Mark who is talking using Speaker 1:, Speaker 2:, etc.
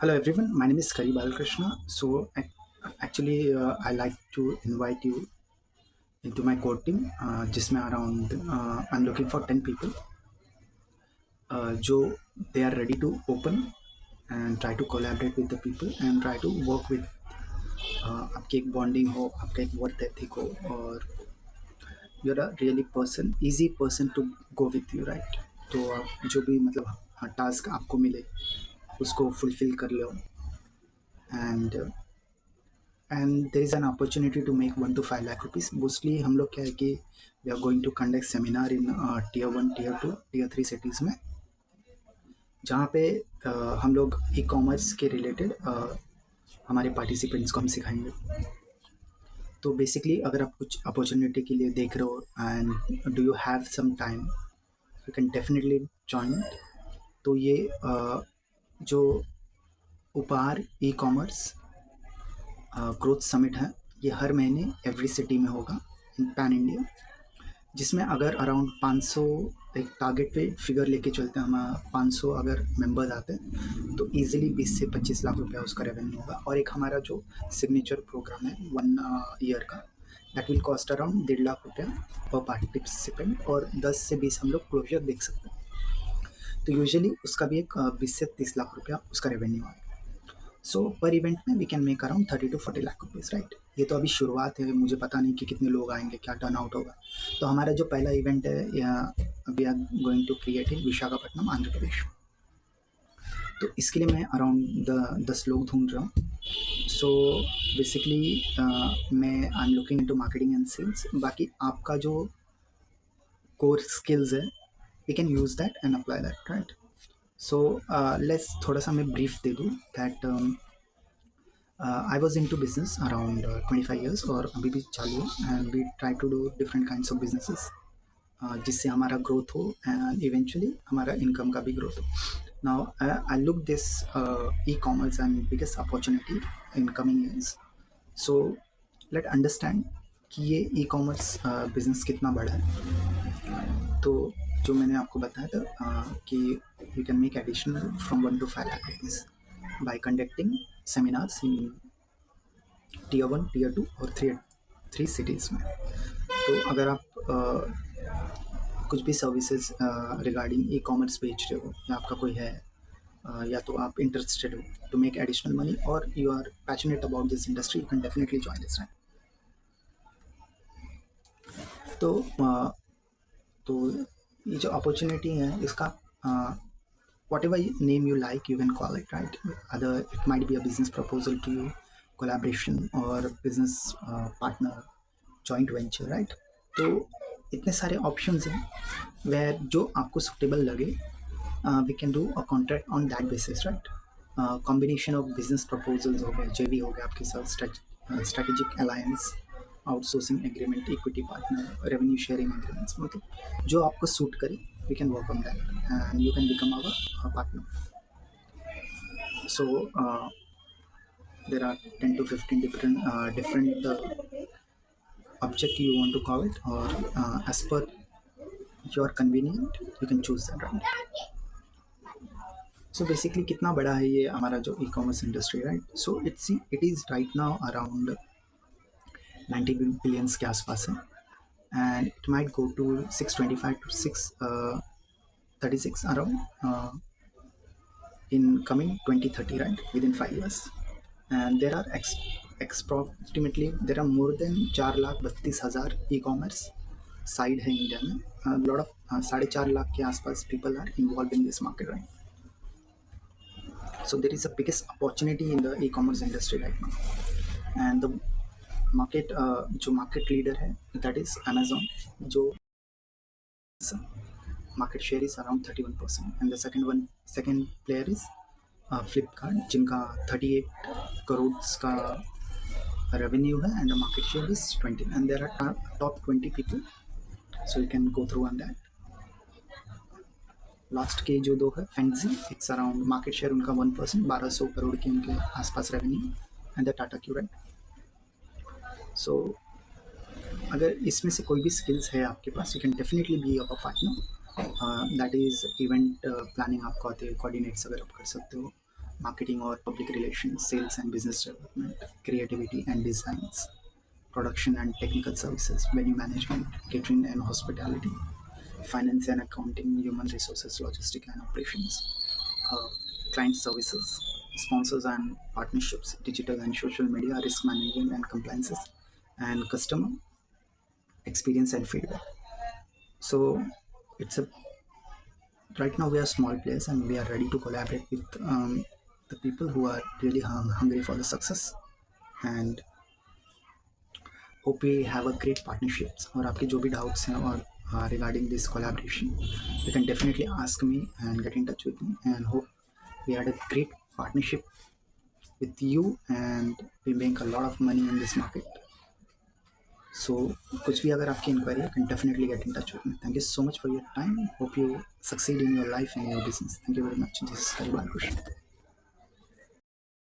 Speaker 1: Hello everyone, my name is Kari Balakrishna. Actually, I like to invite you into my core team, जिसमें around I'm looking for 10 people, जो they are ready to open and try to collaborate with the people and try to work with आपकी एक bonding हो, आपका एक work ethic हो और you're a really person, easy person to go with you, right? तो आप जो भी मतलब टास्क आपको मिले उसको फुलफिल कर लो and and there is an opportunity to make 1 to 5 lakh rupees. Mostly हम लोग क्या है कि we are going to conduct seminar in tier 1, tier 2, tier 3 cities में, जहाँ पे हम लोग ई कॉमर्स के रिलेटेड हमारे पार्टिसिपेंट्स को हम सिखाएंगे. तो बेसिकली अगर आप कुछ अपॉर्चुनिटी के लिए देख रहे हो and do you have some time, you can definitely join. तो ये जो उपहार ई कॉमर्स ग्रोथ समिट है, ये हर महीने एवरी सिटी में होगा इन पैन इंडिया, जिसमें अगर अराउंड 500 एक टारगेट पे फिगर लेके चलते हैं हम, 500 अगर मेंबर्स आते हैं तो इजीली 20 से 25 लाख रुपया उसका रेवेन्यू होगा. और एक हमारा जो सिग्नेचर प्रोग्राम है 1 ईयर का, that will cost around 1.5 lakh रुपया पर पार्टिसिपेंट, और 10 से 20 हम लोग क्लोजर देख सकते हैं. तो यूजुअली उसका भी एक 20 से 30 लाख रुपया उसका रेवेन्यू आएगा. सो पर इवेंट में we can make around 30 to 40 lakh rupees, right. ये तो अभी शुरुआत है, मुझे पता नहीं कि कितने लोग आएंगे, क्या टर्न आउट होगा. तो हमारा जो पहला इवेंट है we are going to create in Visakhapatnam, Andhra Pradesh. तो इसके लिए मैं अराउंड 10 लोग ढूंढ रहा हूँ. सो बेसिकली मैं I am looking into marketing and sales. बाकी आपका जो कोर स्किल्स है, we can use that and apply that, right. So let's थोड़ा सा मैं ब्रीफ दे दूँ that I was into business around 25 years और अभी भी चालू है, and we try to do different kinds of businesses जिससे हमारा ग्रोथ हो एंड इवेंचुअली हमारा इनकम का भी ग्रोथ हो. Now I look this e commerce and biggest opportunity in coming years. So let understand कि ये ई कॉमर्स बिजनेस कितना बड़ा है. तो जो मैंने आपको बताया था कि you can make additional from 1 to 5 lakh rupees by conducting seminars in tier 1, tier 2 और 3 cities में. तो अगर आप कुछ भी सर्विसेज रिगार्डिंग ई कॉमर्स बेच रहे हो या आपका कोई है या तो आप इंटरेस्टेड हो टू मेक एडिशनल मनी और you are passionate about this industry, you can definitely join this, right. तो तो ये जो अपॉर्चुनिटी है इसका whatever name you like, you can call it, right? Either it might be a business proposal to you, collaboration, or business partner, joint venture, right? तो इतने सारे options हैं where जो आपको suitable लगे, we can do a contract on that basis, right? Combination of business proposals हो गए, JV हो गया आपके साथ, strategic alliance, outsourcing agreement, equity partner, revenue sharing agreements, मतलब जो आपको सूट करे we can work on that and you can become our partner. So there are 10 to 15 different object you want to call it, or as per your convenient you can choose that, right? So basically कितना बड़ा है ये हमारा जो e commerce industry, right. So it is right now around 90 billions के आसपास है, and it might go to 625 to 636 around in coming 2030, right, within 5 years. And there are approximately there are more than 4,32,000 e-commerce side है India में. lot of 4.5 lakh के आसपास people are involved in this market, right. So there is a biggest opportunity in the e-commerce industry right now, and the market जो market leader है that is Amazon, जो market share is around 31%, and the second player is Flipkart, जिनका 38 करोड़ का revenue है and the market share is 20, and there are top 20 people, so you can go through on that. Last के जो दो है fancy, it's around market share उनका 1%, 1200 करोड़ के उनके आसपास रेवेन्यू, एंड द टाटा क्यू, राइट. सो अगर इसमें से कोई भी स्किल्स है आपके पास, you can definitely be a partner. That is event planning आपको आते हैं, कोऑर्डिनेट्स अगर आप कर सकते हो, marketing or public relations, sales and business development, creativity and designs, production and technical services, venue management, catering and hospitality, finance and accounting, human resources, logistics and operations, uh, client services, sponsors and partnerships, digital and social media, risk management and compliances, and customer experience and feedback. So it's a right now we are small players and we are ready to collaborate with the people who are really hungry for the success, and hope we have a great partnerships. और आपके जो भी doubts हैं और regarding this collaboration, you can definitely ask me and get in touch with me, and hope we had a great partnership with you and we make a lot of money in this market. So कुछ भी अगर आपकी inquiry है, you can definitely get in touch with me. Thank you so much for your time. Hope you succeed in your life and your business. Thank you very much. This is Hari Balakrishnan.